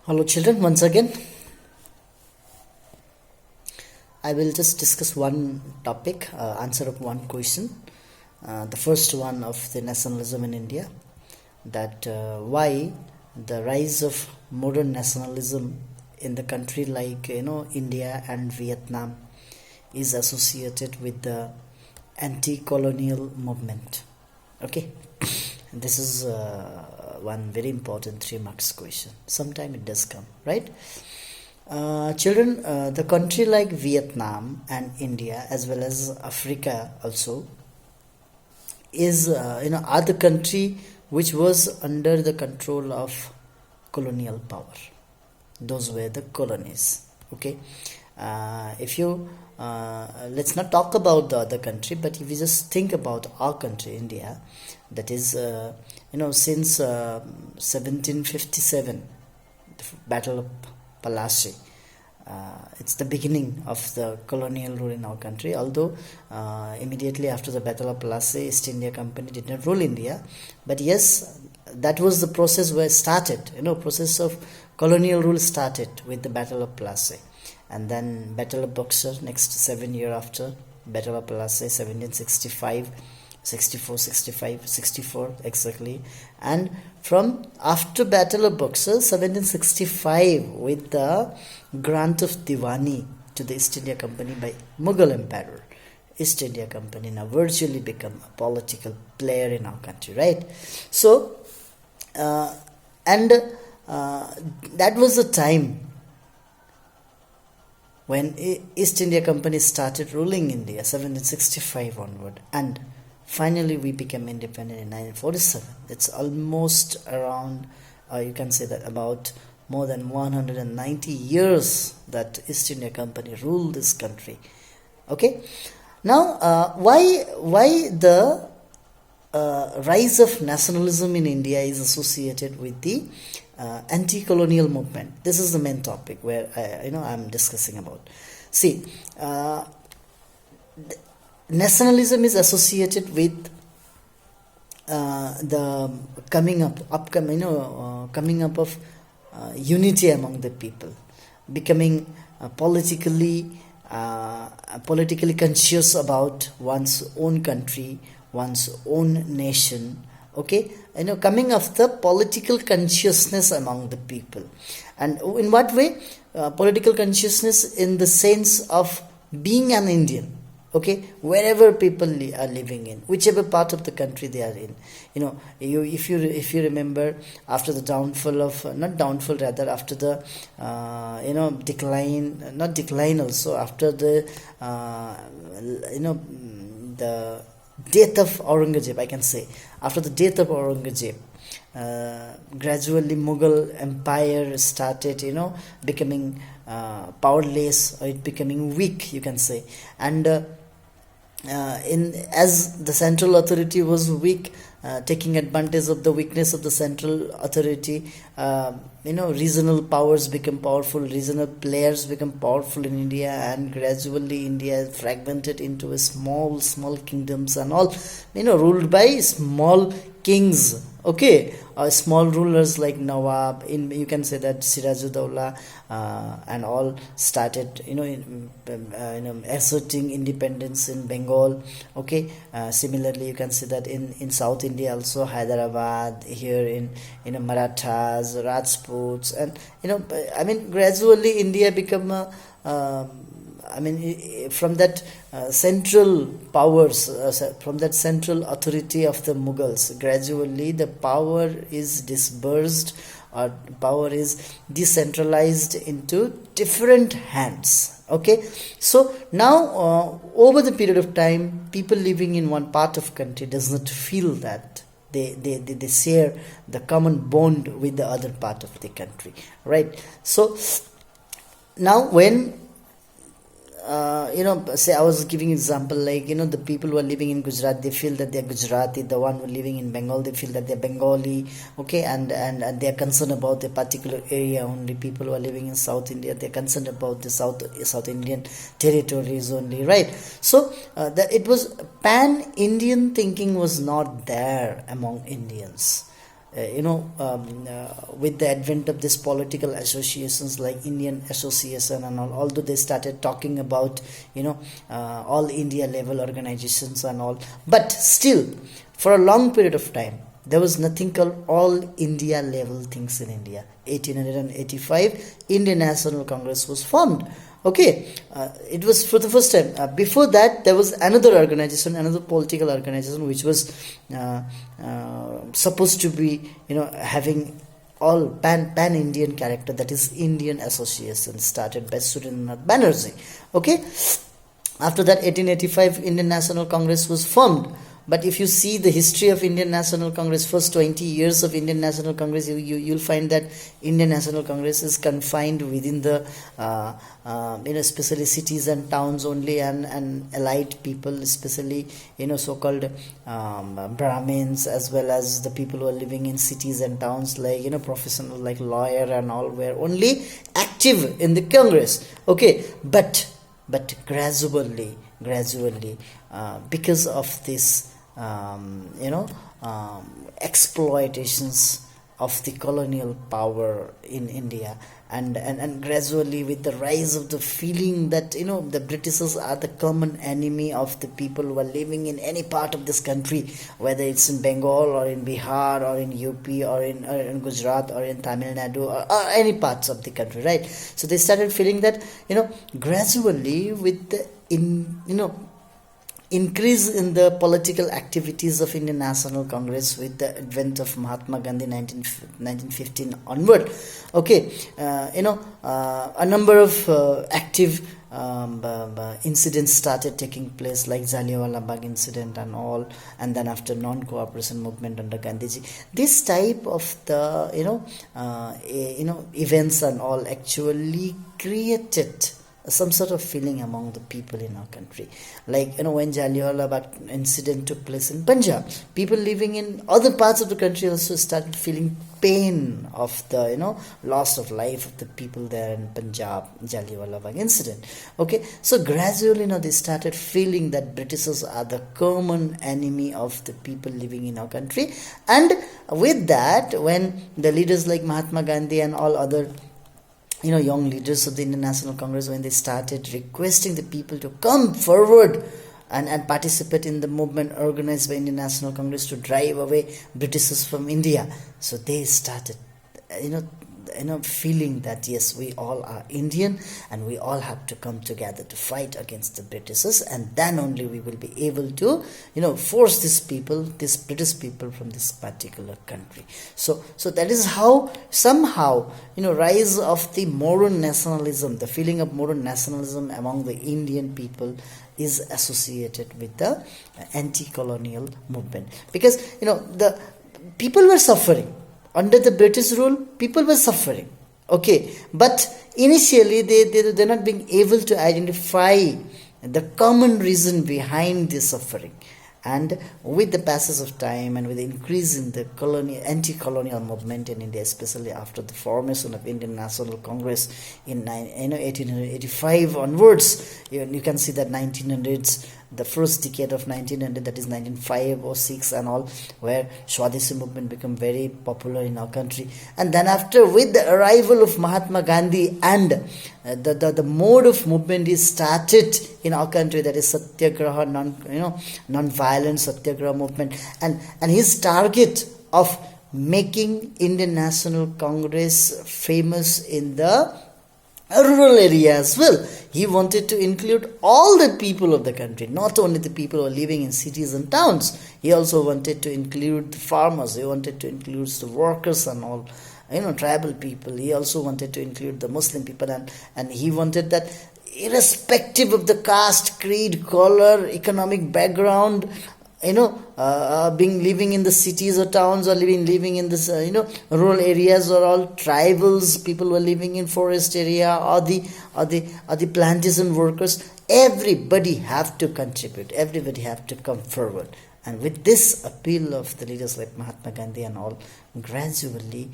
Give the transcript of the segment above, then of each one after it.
Hello children, once again I will just discuss one topic, answer of one question. The first one of the nationalism in India, that why the rise of modern nationalism in the country like India and Vietnam is associated with the anti-colonial movement. Okay, this is one very important 3 marks question. Sometime it does come, right? Children, the country like Vietnam and India as well as Africa also is are the country which was under the control of colonial power. Those were the colonies. Okay, if you let's not talk about the other country, but if you just think about our country, India, that is since 1757, the Battle of Plassey. It's the beginning of the colonial rule in our country, although immediately after the Battle of Plassey, East India Company did not rule India, but yes, that was the process where it started. Process of colonial rule started with the Battle of Plassey, and then Battle of Buxar next 7 years after Battle of Plassey, 1765, 64, 65, 64 exactly, and from after Battle of Buxar 1765 with the grant of Diwani to the East India Company by Mughal Emperor, East India Company now virtually become a political player in our country, right? So that was the time when East India Company started ruling India, 1765 onward, and finally we became independent in 1947. It's almost around, you can say that about more than 190 years that East India Company ruled this country. Okay, now why the rise of nationalism in India is associated with the anti-colonial movement? This is the main topic where I'm discussing about. See, nationalism is associated with the coming up of unity among the people, becoming politically conscious about one's own country, one's own nation. Okay, coming of the political consciousness among the people. And in what way? Political consciousness in the sense of being an Indian. Okay, wherever people are living in, whichever part of the country they are in, if you remember, after the downfall of after the decline also, after the the death of Aurangzeb, I can say, after the death of Aurangzeb, gradually Mughal empire started becoming powerless, or it becoming weak, you can say, and as the central authority was weak, taking advantage of the weakness of the central authority, regional powers become powerful, regional players become powerful in India, and gradually India fragmented into a small kingdoms and all, ruled by small kings. Okay, small rulers like Nawab, you can say that Sirajuddaula and all started asserting independence in Bengal. Okay, similarly you can see that in South India also, Hyderabad, here in Marathas, Rajputs, and gradually India become from that central powers, from that central authority of the Mughals, gradually the power is dispersed, or power is decentralized into different hands. Okay, so now over the period of time, people living in one part of country does not feel that they share the common bond with the other part of the country, right? So now when say I was giving example like the people who are living in Gujarat, they feel that they are Gujarati. The one who are living in Bengal, they feel that they are Bengali. Okay, and they are concerned about a particular area only. People who are living in South India, they are concerned about the South Indian territories only, right? So that it was pan-Indian thinking was not there among Indians. with the advent of this political associations like Indian Association and all, although they started talking about all India level organizations and all, but still for a long period of time there was nothing called all India level things in India. 1885 Indian National Congress was formed. Okay, it was for the first time. Before that, there was another organization, another political organization, which was supposed to be, having all pan-Indian character. That is Indian Association, started by Surendranath Banerjee. Okay, after that, 1885 Indian National Congress was formed. But if you see the history of Indian National Congress, first 20 years of Indian National Congress, you'll find that Indian National Congress is confined within the, especially cities and towns only, and elite people, especially, so-called Brahmins, as well as the people who are living in cities and towns, like, professional, like lawyer and all, were only active in the Congress. Okay, but gradually, because of this, exploitations of the colonial power in India, and gradually with the rise of the feeling that the Britishers are the common enemy of the people who are living in any part of this country, whether it's in Bengal or in Bihar or in UP or in Gujarat or in Tamil Nadu or any parts of the country, right? So they started feeling that gradually with the increase in the political activities of Indian National Congress with the advent of Mahatma Gandhi 1915 onward. Okay, a number of active incidents started taking place, like Jallianwala Bagh incident and all, and then after non-cooperation movement under Gandhiji, this type of the events and all actually created some sort of feeling among the people in our country. Like, when Jallianwala Bagh incident took place in Punjab, people living in other parts of the country also started feeling pain of the, loss of life of the people there in Punjab, Jallianwala Bagh incident. Okay, so gradually, they started feeling that Britishers are the common enemy of the people living in our country. And with that, when the leaders like Mahatma Gandhi and all other young leaders of the Indian National Congress, when they started requesting the people to come forward and participate in the movement organized by Indian National Congress to drive away Britishers from India, so they started, feeling that yes, we all are Indian and we all have to come together to fight against the Britishers, and then only we will be able to, force these British people from this particular country. So that is how somehow, rise of the modern nationalism, the feeling of modern nationalism among the Indian people is associated with the anti-colonial movement, because the people were suffering under the British rule. People were suffering, okay, but initially they're not being able to identify the common reason behind the suffering. And with the passage of time and with the increase in the anti-colonial movement in India, especially after the formation of Indian National Congress in 1885 onwards, you can see that 1900s, the first decade of 1900, that is 1905 or 6 and all, where Swadeshi movement became very popular in our country. And then after, with the arrival of Mahatma Gandhi, and the mode of movement is started in our country, that is Satyagraha, non-violent Satyagraha movement, and his target of making Indian National Congress famous in the rural area as well. He wanted to include all the people of the country, not only the people who are living in cities and towns. He also wanted to include the farmers. He wanted to include the workers and all, tribal people. He also wanted to include the Muslim people, and he wanted that irrespective of the caste, creed, color, economic background, being living in the cities or towns, or living in this rural areas, or all tribals, people who are living in forest area, or the plantation workers, everybody have to contribute, everybody have to come forward. And with this appeal of the leaders like Mahatma Gandhi and all, gradually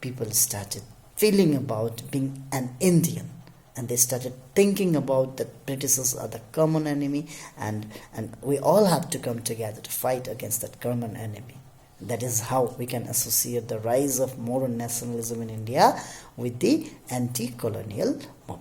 people started feeling about being an Indian. And they started thinking about that Britishers are the common enemy, and we all have to come together to fight against that common enemy. That is how we can associate the rise of modern nationalism in India with the anti-colonial movement.